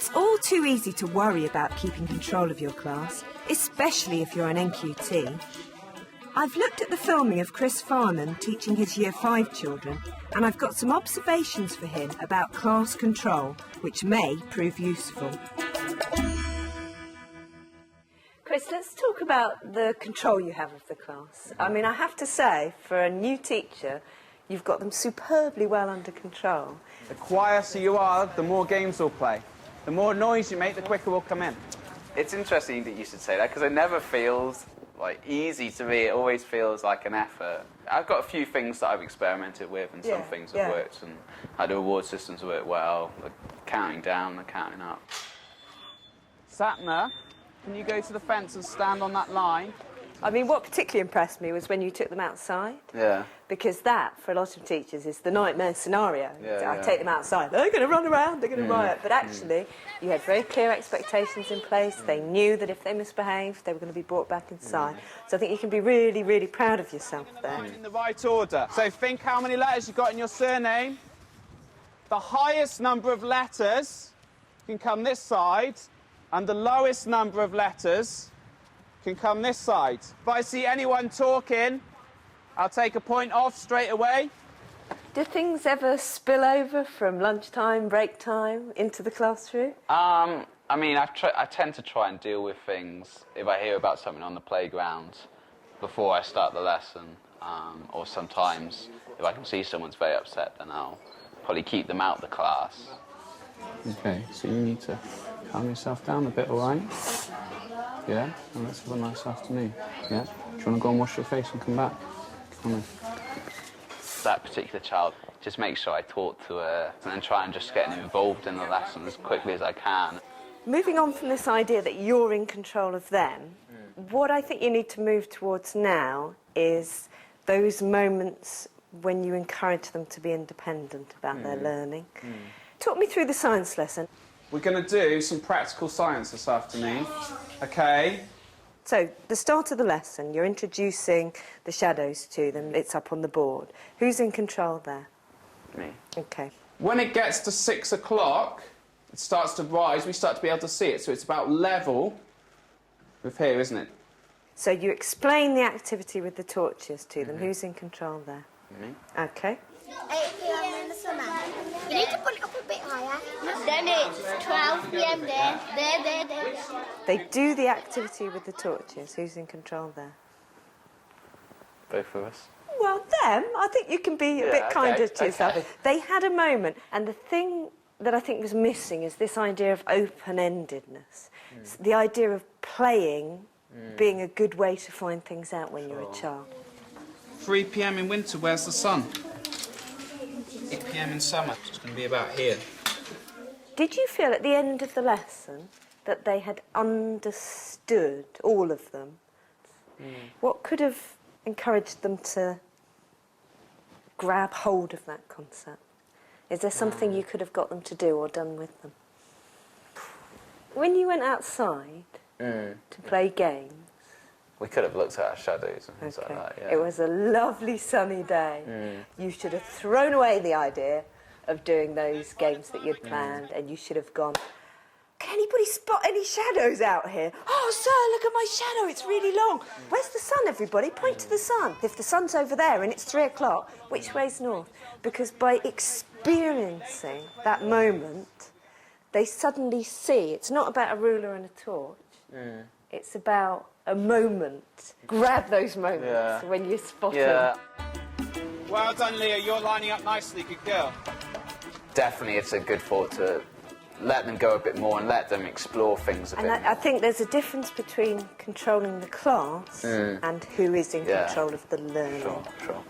It's all too easy to worry about keeping control of your class, especially if you're an NQT. I've looked at the filming of Chris Farnan teaching his Year 5 children, and I've got some observations for him about class control, which may prove useful. Chris, let's talk about the control you have of the class. I mean, I have to say, for a new teacher, you've got them superbly well under control. The quieter you are, the more games we'll play. The more noise you make, the quicker we'll come in. It's interesting that you should say that, because it never feels like easy to me. It always feels like an effort. I've got a few things that I've experimented with, and some things have worked, and the reward systems work well. The counting down, the counting up. Sapna, can you go to the fence and stand on that line? I mean, what particularly impressed me was when you took them outside. Yeah. Because that, for a lot of teachers, is the nightmare scenario. I take them outside, they're going to run around, they're going to riot. But actually, you had very clear expectations in place. They knew that if they misbehaved, they were going to be brought back inside. So I think you can be really, really proud of yourself there. In the right order. So think how many letters you've got in your surname. The highest number of letters can come this side, and the lowest number of letters can come this side. If I see anyone talking, I'll take a point off straight away. Do things ever spill over from lunchtime, break time, into the classroom? I mean, I tend to try and deal with things if I hear about something on the playground before I start the lesson, or sometimes if I can see someone's very upset, then I'll probably keep them out of the class. Okay, so you need to calm yourself down a bit, all right? Yeah? And let's have a nice afternoon. Yeah? Do you want to go and wash your face and come back? Come on. That particular child, just make sure I talk to her and then try and just get involved in the lesson as quickly as I can. Moving on from this idea that you're in control of them, what I think you need to move towards now is those moments when you encourage them to be independent about their learning. Talk me through the science lesson. We're going to do some practical science this afternoon, OK? So, the start of the lesson, you're introducing the shadows to them. It's up on the board. Who's in control there? Me. OK. When it gets to 6 o'clock, it starts to rise, we start to be able to see it. So it's about level with here, isn't it? So you explain the activity with the torches to them. Who's in control there? Me. OK. 8 p.m. in the summer. You need to put it up a bit higher. Then it's 12 p.m. there. They do the activity with the torches. Who's in control there? Both of us. Well, them. I think you can be a bit kinder to yourself. They had a moment, and the thing that I think was missing is this idea of open-endedness. The idea of playing being a good way to find things out when you're a child. 3 p.m. in winter, where's the sun? 8 p.m. in summer, it's going to be about here. Did you feel at the end of the lesson that they had understood, all of them? What could have encouraged them to grab hold of that concept? Is there something you could have got them to do or done with them? When you went outside to play games... We could have looked at our shadows and things like that, yeah. It was a lovely sunny day. You should have thrown away the idea of doing those games that you'd planned, and you should have gone, can anybody spot any shadows out here? Oh, sir, look at my shadow, it's really long. Where's the sun, everybody? Point to the sun. If the sun's over there and it's 3 o'clock, which way's north? Because by experiencing that moment, they suddenly see it's not about a ruler and a torch. It's about a moment. Grab those moments when you spot them. Well done, Leah. You're lining up nicely. Good girl. Definitely, it's a good thought to let them go a bit more and let them explore things a bit more. I think there's a difference between controlling the class and who is in control of the learning. Sure.